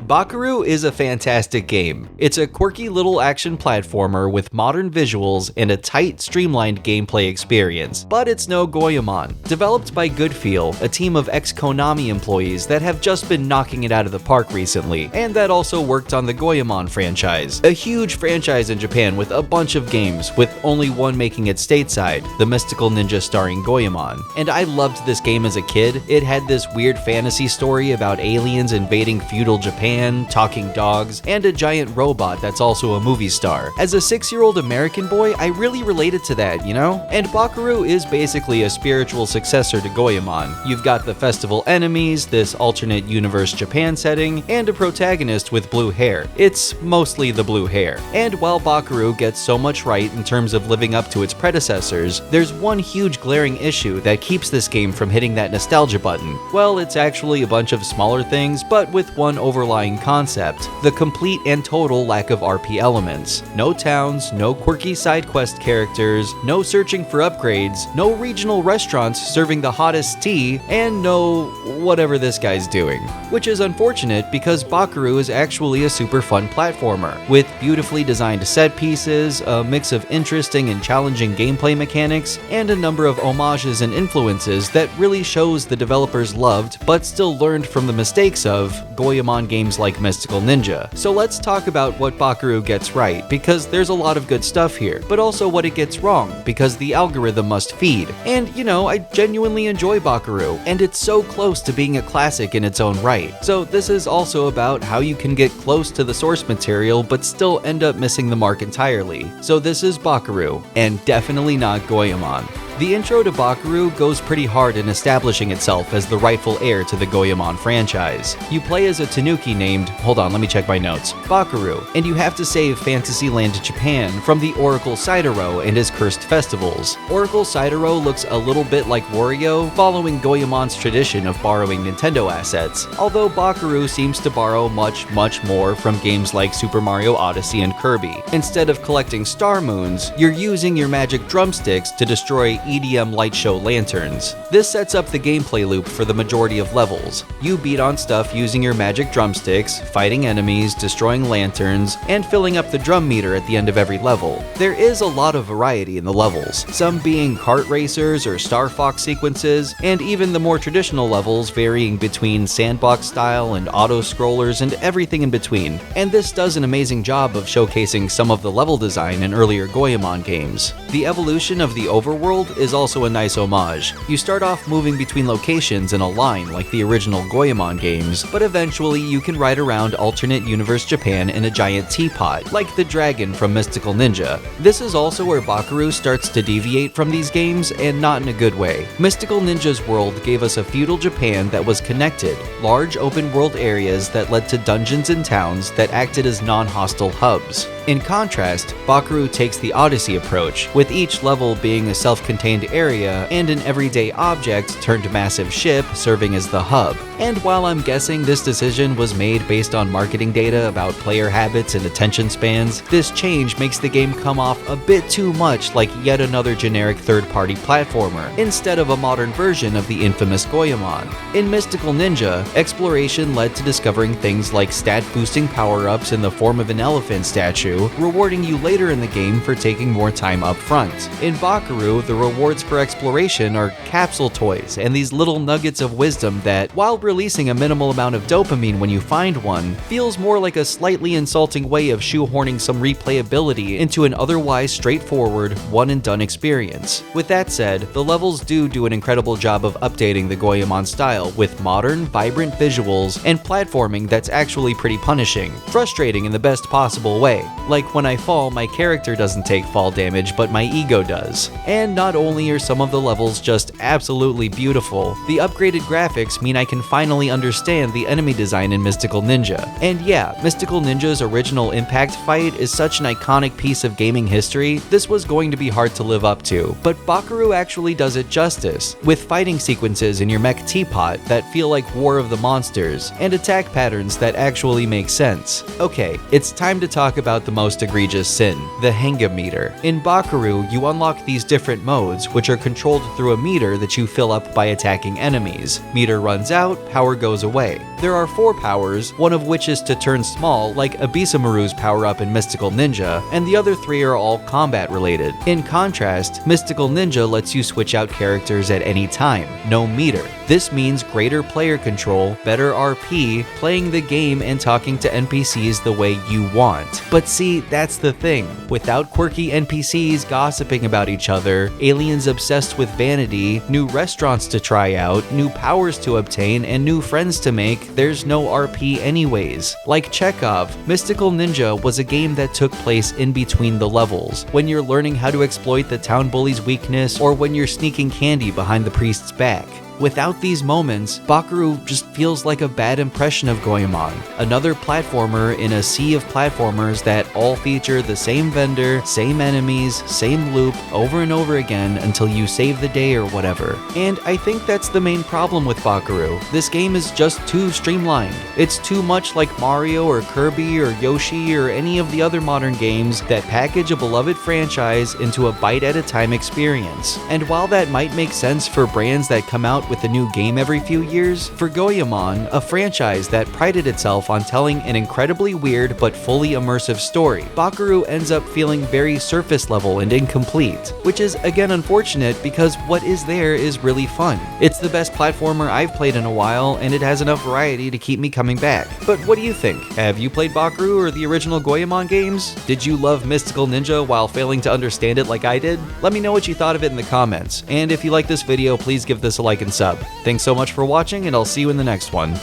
Bakeru is a fantastic game. It's a quirky little action platformer with modern visuals and a tight, streamlined gameplay experience. But it's no Goemon. Developed by Goodfeel, a team of ex-Konami employees that have just been knocking it out of the park recently, and that also worked on the Goemon franchise. A huge franchise in Japan with a bunch of games, with only one making it stateside, the Mystical Ninja Starring Goemon. And I loved this game as a kid. It had this weird fantasy story about aliens invading feudal Japan, talking dogs, and a giant robot that's also a movie star. As a 6-year-old American boy, I really related to that, you know? And Bakeru is basically a spiritual successor to Goemon. You've got the festival enemies, this alternate universe Japan setting, and a protagonist with blue hair. It's mostly the blue hair. And while Bakeru gets so much right in terms of living up to its predecessors, there's one huge glaring issue that keeps this game from hitting that nostalgia button. Well, it's actually a bunch of smaller things, but with one overlying concept: the complete and total lack of RP elements. No towns, no quirky side quest characters, no searching for upgrades, no regional restaurants serving the hottest tea, and no whatever this guy's doing. Which is unfortunate because Bakeru is actually a super fun platformer, with beautifully designed set pieces, a mix of interesting and challenging gameplay mechanics, and a number of homages and influences that really shows the developers loved, but still learned from the mistakes of, Goemon games like Mystical Ninja. So let's talk about what Bakeru gets right, because there's a lot of good stuff here, but also what it gets wrong, because the algorithm must feed. And you know, I genuinely enjoy Bakeru, and it's so close to being a classic in its own right. So this is also about how you can get close to the source material but still end up missing the mark entirely. So this is Bakeru, and definitely not Goemon. The intro to Bakeru goes pretty hard in establishing itself as the rightful heir to the Goemon franchise. You play as a tanuki named, hold on, let me check my notes, Bakeru, and you have to save Fantasyland Japan from the Oracle Saitaro and his cursed festivals. Oracle Saitaro looks a little bit like Wario, following Goemon's tradition of borrowing Nintendo assets, although Bakeru seems to borrow much more from games like Super Mario Odyssey and Kirby. Instead of collecting star moons, you're using your magic drumsticks to destroy EDM light show lanterns. This sets up the gameplay loop for the majority of levels. You beat on stuff using your magic drumsticks, fighting enemies, destroying lanterns, and filling up the drum meter at the end of every level. There is a lot of variety in the levels, some being kart racers or Star Fox sequences, and even the more traditional levels varying between sandbox style and auto-scrollers and everything in between. And this does an amazing job of showcasing some of the level design in earlier Goemon games. The evolution of the overworld is also a nice homage. You start off moving between locations in a line like the original Goemon games, but eventually you can ride around alternate universe Japan in a giant teapot, like the dragon from Mystical Ninja. This is also where Bakeru starts to deviate from these games, and not in a good way. Mystical Ninja's world gave us a feudal Japan that was connected, large open world areas that led to dungeons and towns that acted as non-hostile hubs. In contrast, Bakeru takes the Odyssey approach, with each level being a self-contained area and an everyday object turned massive ship serving as the hub. And while I'm guessing this decision was made based on marketing data about player habits and attention spans, this change makes the game come off a bit too much like yet another generic third-party platformer, instead of a modern version of the infamous Goemon. In Mystical Ninja, exploration led to discovering things like stat-boosting power-ups in the form of an elephant statue, rewarding you later in the game for taking more time up front. In Bakeru, the rewards for exploration are capsule toys and these little nuggets of wisdom that, while releasing a minimal amount of dopamine when you find one, feels more like a slightly insulting way of shoehorning some replayability into an otherwise straightforward, one-and-done experience. With that said, the levels do an incredible job of updating the Goemon style with modern, vibrant visuals and platforming that's actually pretty punishing, frustrating in the best possible way. Like when I fall, my character doesn't take fall damage, but my ego does. And not only are some of the levels just absolutely beautiful, the upgraded graphics mean I can finally understand the enemy design in Mystical Ninja. And yeah, Mystical Ninja's original impact fight is such an iconic piece of gaming history, this was going to be hard to live up to. But Bakeru actually does it justice, with fighting sequences in your mech teapot that feel like War of the Monsters, and attack patterns that actually make sense. Okay, it's time to talk about the most egregious sin, the Hanga meter. In Bakeru, you unlock these different modes modes, which are controlled through a meter that you fill up by attacking enemies. Meter runs out, power goes away. There are 4 powers, one of which is to turn small, like Abisamaru's power-up in Mystical Ninja, and the other 3 are all combat related. In contrast, Mystical Ninja lets you switch out characters at any time, no meter. This means greater player control, better RP, playing the game and talking to NPCs the way you want. But see, that's the thing. Without quirky NPCs gossiping about each other, aliens obsessed with vanity, new restaurants to try out, new powers to obtain, and new friends to make, there's no RP anyways. Like Chekhov, Mystical Ninja was a game that took place in between the levels, when you're learning how to exploit the town bully's weakness or when you're sneaking candy behind the priest's back. Without these moments, Bakeru just feels like a bad impression of Goemon, another platformer in a sea of platformers that all feature the same vendor, same enemies, same loop over and over again until you save the day or whatever. And I think that's the main problem with Bakeru. This game is just too streamlined. It's too much like Mario or Kirby or Yoshi or any of the other modern games that package a beloved franchise into a bite-at-a-time experience. And while that might make sense for brands that come out with a new game every few years, for Goemon, a franchise that prided itself on telling an incredibly weird but fully immersive story, Bakeru ends up feeling very surface level and incomplete, which is again unfortunate because what is there is really fun. It's the best platformer I've played in a while, and it has enough variety to keep me coming back. But what do you think? Have you played Bakeru or the original Goemon games? Did you love Mystical Ninja while failing to understand it like I did? Let me know what you thought of it in the comments, and if you like this video, please give this a like and sub. Thanks so much for watching, and I'll see you in the next one.